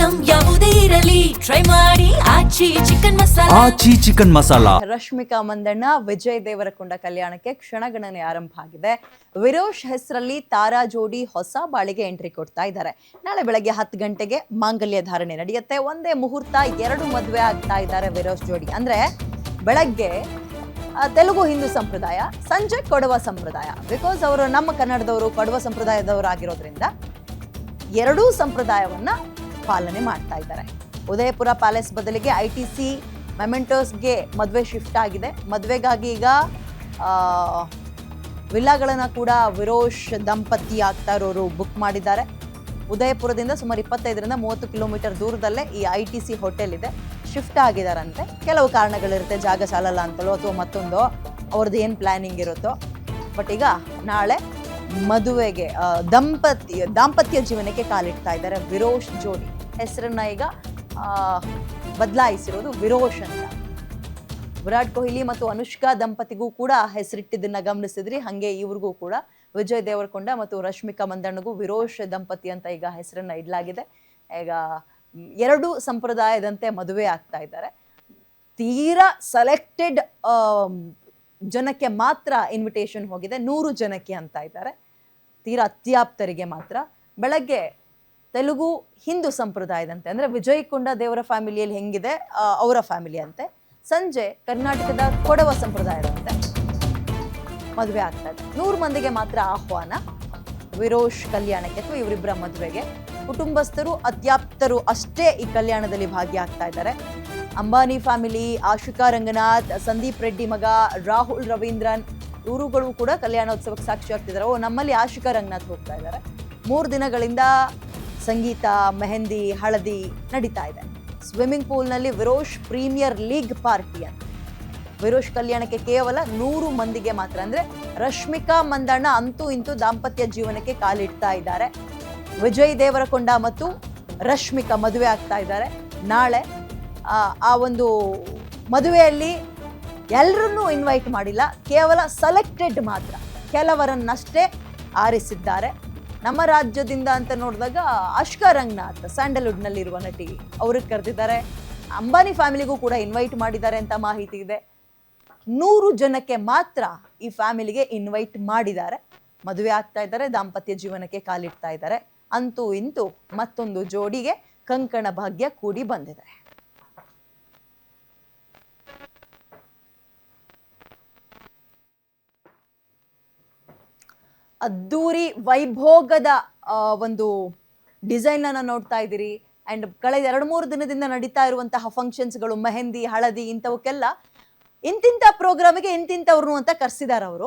Item ಯಾವುದೇ ಇರಲಿ try ಮಾಡಿ ಆಚಿ ಚಿಕನ್ ಮಸಾಲಾ. ರಶ್ಮಿಕಾ ಮಂದಣ್ಣ ವಿಜಯ್ ದೇವರಕೊಂಡ ಕಲ್ಯಾಣಕ್ಕೆ ಕ್ಷಣಗಣನೆ ಆರಂಭ ಆಗಿದೆ. ವಿರೋಶ್ ಹೆಸರಲ್ಲಿ ತಾರಾ ಜೋಡಿ ಹೊಸ ಬಾಳಿಗೆ ಎಂಟ್ರಿ ಕೊಡ್ತಾ ಇದ್ದಾರೆ. ನಾಳೆ ಬೆಳಗ್ಗೆ 10 ಗಂಟೆಗೆ ಮಾಂಗಲ್ಯ ಧಾರಣೆ ನಡೆಯುತ್ತೆ. ಒಂದೇ ಮುಹೂರ್ತ 2 ಮದುವೆ ಆಗ್ತಾ ಇದ್ದಾರೆ ವಿರೋಶ್ ಜೋಡಿ. ಅಂದ್ರೆ ಬೆಳಗ್ಗೆ ತೆಲುಗು ಹಿಂದೂ ಸಂಪ್ರದಾಯ, ಸಂಜೆ ಕೊಡವ ಸಂಪ್ರದಾಯ. ಬಿಕಾಸ್ ಅವರು ನಮ್ಮ ಕನ್ನಡದವರು, ಕೊಡವ ಸಂಪ್ರದಾಯದವರು ಆಗಿರೋದ್ರಿಂದ ಎರಡೂ ಸಂಪ್ರದಾಯವನ್ನ ಪಾಲನೆ ಮಾಡ್ತಾ ಇದ್ದಾರೆ. ಉದಯಪುರ ಪ್ಯಾಲೇಸ್ ಬದಲಿಗೆ ITC ಮೆಮೆಂಟೋಸ್ಗೆ ಮದುವೆ ಶಿಫ್ಟ್ ಆಗಿದೆ. ಮದುವೆಗಾಗಿ ಈಗ ವಿಲ್ಲಾಗಳನ್ನ ಕೂಡ ವಿರೋಶ್ ದಂಪತಿ ಆಗ್ತಾ ಇರೋರು ಬುಕ್ ಮಾಡಿದ್ದಾರೆ. ಉದಯಪುರದಿಂದ ಸುಮಾರು 25ರಿಂದ 30 ಕಿಲೋಮೀಟರ್ ದೂರದಲ್ಲೇ ಈ ITC ಹೋಟೆಲ್ ಇದೆ. ಶಿಫ್ಟ್ ಆಗಿದಾರಂತೆ. ಕೆಲವು ಕಾರಣಗಳಿರುತ್ತೆ, ಜಾಗ ಸಾಲಲ್ಲ ಅಂತಲೋ ಅಥವಾ ಮತ್ತೊಂದು ಅವ್ರದ್ದು ಏನು ಪ್ಲಾನಿಂಗ್ ಇರುತ್ತೋ. ಬಟ್ ಈಗ ನಾಳೆ ಮದುವೆಗೆ ದಾಂಪತ್ಯ ಜೀವನಕ್ಕೆ ಕಾಲಿಡ್ತಾ ಇದ್ದಾರೆ ವಿರೋಶ್ ಜೋಡಿ. ಹೆಸರನ್ನ ಈಗ ಬದಲಾಯಿಸಿರೋದು ವಿರೋಶ್ ಅಂತ. ವಿರಾಟ್ ಕೊಹ್ಲಿ ಮತ್ತು ಅನುಷ್ಕಾ ದಂಪತಿಗೂ ಕೂಡ ಹೆಸರಿಟ್ಟಿದ್ದನ್ನ ಗಮನಿಸಿದ್ರಿ. ಹಾಗೆ ಇವ್ರಿಗೂ ಕೂಡ ವಿಜಯ್ ದೇವರಕೊಂಡ ಮತ್ತು ರಶ್ಮಿಕಾ ಮಂದಣ್ಣಗೂ ವಿರೋಶ್ ದಂಪತಿ ಅಂತ ಈಗ ಹೆಸರನ್ನ ಇಡಲಾಗಿದೆ. ಈಗ ಎರಡು ಸಂಪ್ರದಾಯದಂತೆ ಮದುವೆ ಆಗ್ತಾ ಇದ್ದಾರೆ. ತೀರಾ ಸೆಲೆಕ್ಟೆಡ್ ಜನಕ್ಕೆ ಮಾತ್ರ ಇನ್ವಿಟೇಷನ್ ಹೋಗಿದೆ. 100 ಜನಕ್ಕೆ ಅಂತ ಇದ್ದಾರೆ. ತೀರಾ ಅತ್ಯಾಪ್ತರಿಗೆ ಮಾತ್ರ. ಬೆಳಗ್ಗೆ ತೆಲುಗು ಹಿಂದೂ ಸಂಪ್ರದಾಯದಂತೆ, ಅಂದರೆ ವಿಜಯ್ ಕೊಂಡ ದೇವರ ಫ್ಯಾಮಿಲಿಯಲ್ಲಿ ಹೆಂಗಿದೆ ಅವರ ಫ್ಯಾಮಿಲಿ ಅಂತೆ. ಸಂಜೆ ಕರ್ನಾಟಕದ ಕೊಡವ ಸಂಪ್ರದಾಯದಂತೆ ಮದುವೆ ಆಗ್ತಾ ಇದೆ. 100 ಮಂದಿಗೆ ಮಾತ್ರ ಆಹ್ವಾನ ವಿರೋಶ್ ಕಲ್ಯಾಣಕ್ಕೆ ಅಥವಾ ಇವರಿಬ್ಬರ ಮದುವೆಗೆ. ಕುಟುಂಬಸ್ಥರು, ಅತ್ಯಾಪ್ತರು ಅಷ್ಟೇ ಈ ಕಲ್ಯಾಣದಲ್ಲಿ ಭಾಗಿಯಾಗ್ತಾ ಇದ್ದಾರೆ. ಅಂಬಾನಿ ಫ್ಯಾಮಿಲಿ, ಆಶಿಕಾ ರಂಗನಾಥ್, ಸಂದೀಪ್ ರೆಡ್ಡಿ ಮಗ ರಾಹುಲ್ ರವೀಂದ್ರನ್ ಇವರುಗಳು ಕೂಡ ಕಲ್ಯಾಣೋತ್ಸವಕ್ಕೆ ಸಾಕ್ಷಿ ಆಗ್ತಿದ್ದಾರೆ. ನಮ್ಮಲ್ಲಿ ಆಶಿಕಾ ರಂಗನಾಥ್ ಹೋಗ್ತಾ ಇದ್ದಾರೆ. 3 ದಿನಗಳಿಂದ ಸಂಗೀತ, ಮೆಹಂದಿ, ಹಳದಿ ನಡೀತಾ ಇದೆ. ಸ್ವಿಮ್ಮಿಂಗ್ ಪೂಲ್ನಲ್ಲಿ ವಿರೋಶ್ ಪ್ರೀಮಿಯರ್ ಲೀಗ್ ಪಾರ್ಟಿ ಅಂತ. ವಿರೋಶ್ ಕಲ್ಯಾಣಕ್ಕೆ ಕೇವಲ 100 ಮಂದಿಗೆ ಮಾತ್ರ. ಅಂದ್ರೆ ರಶ್ಮಿಕಾ ಮಂದಣ್ಣ ಅಂತೂ ಇಂತೂ ದಾಂಪತ್ಯ ಜೀವನಕ್ಕೆ ಕಾಲಿಡ್ತಾ ಇದ್ದಾರೆ. ವಿಜಯ್ ದೇವರಕೊಂಡ ಮತ್ತು ರಶ್ಮಿಕಾ ಮದುವೆ ಆಗ್ತಾ ಇದ್ದಾರೆ. ನಾಳೆ ಆ ಒಂದು ಮದುವೆಯಲ್ಲಿ ಎಲ್ಲರನ್ನೂ ಇನ್ವೈಟ್ ಮಾಡಿಲ್ಲ, ಕೇವಲ ಸೆಲೆಕ್ಟೆಡ್ ಮಾತ್ರ, ಕೆಲವರನ್ನಷ್ಟೇ ಆರಿಸಿದ್ದಾರೆ. ನಮ್ಮ ರಾಜ್ಯದಿಂದ ಅಂತ ನೋಡಿದಾಗ ಆಶಿಕಾ ರಂಗನಾಥ್, ಸ್ಯಾಂಡಲ್ವುಡ್ನಲ್ಲಿರುವ ನಟಿ, ಅವ್ರಿಗೆ ಕರೆದಿದ್ದಾರೆ. ಅಂಬಾನಿ ಫ್ಯಾಮಿಲಿಗೂ ಕೂಡ ಇನ್ವೈಟ್ ಮಾಡಿದ್ದಾರೆ ಅಂತ ಮಾಹಿತಿ ಇದೆ. 100 ಜನಕ್ಕೆ ಮಾತ್ರ ಈ ಫ್ಯಾಮಿಲಿಗೆ ಇನ್ವೈಟ್ ಮಾಡಿದ್ದಾರೆ. ಮದುವೆ ಆಗ್ತಾ ಇದ್ದಾರೆ, ದಾಂಪತ್ಯ ಜೀವನಕ್ಕೆ ಕಾಲಿಡ್ತಾ ಇದ್ದಾರೆ. ಅಂತೂ ಇಂತೂ ಮತ್ತೊಂದು ಜೋಡಿಗೆ ಕಂಕಣ ಭಾಗ್ಯ ಕೂಡಿ ಬಂದಿದೆ. ಅದ್ದೂರಿ ವೈಭೋಗದ ಒಂದು ಡಿಸೈನ್ ಅನ್ನ ನೋಡ್ತಾ ಇದ್ದೀರಿ. ಅಂಡ್ ಕಳೆದ 2-3 ದಿನದಿಂದ ನಡೀತಾ ಇರುವಂತಹ ಫಂಕ್ಷನ್ಸ್ಗಳು, ಮೆಹಂದಿ, ಹಳದಿ ಇಂಥವಕ್ಕೆಲ್ಲ ಇಂತಿಂಥ ಪ್ರೋಗ್ರಾಮಿಗೆ ಇಂತಿಂಥವ್ರು ಅಂತ ಕರೆಸಿದ್ದಾರೆ ಅವರು.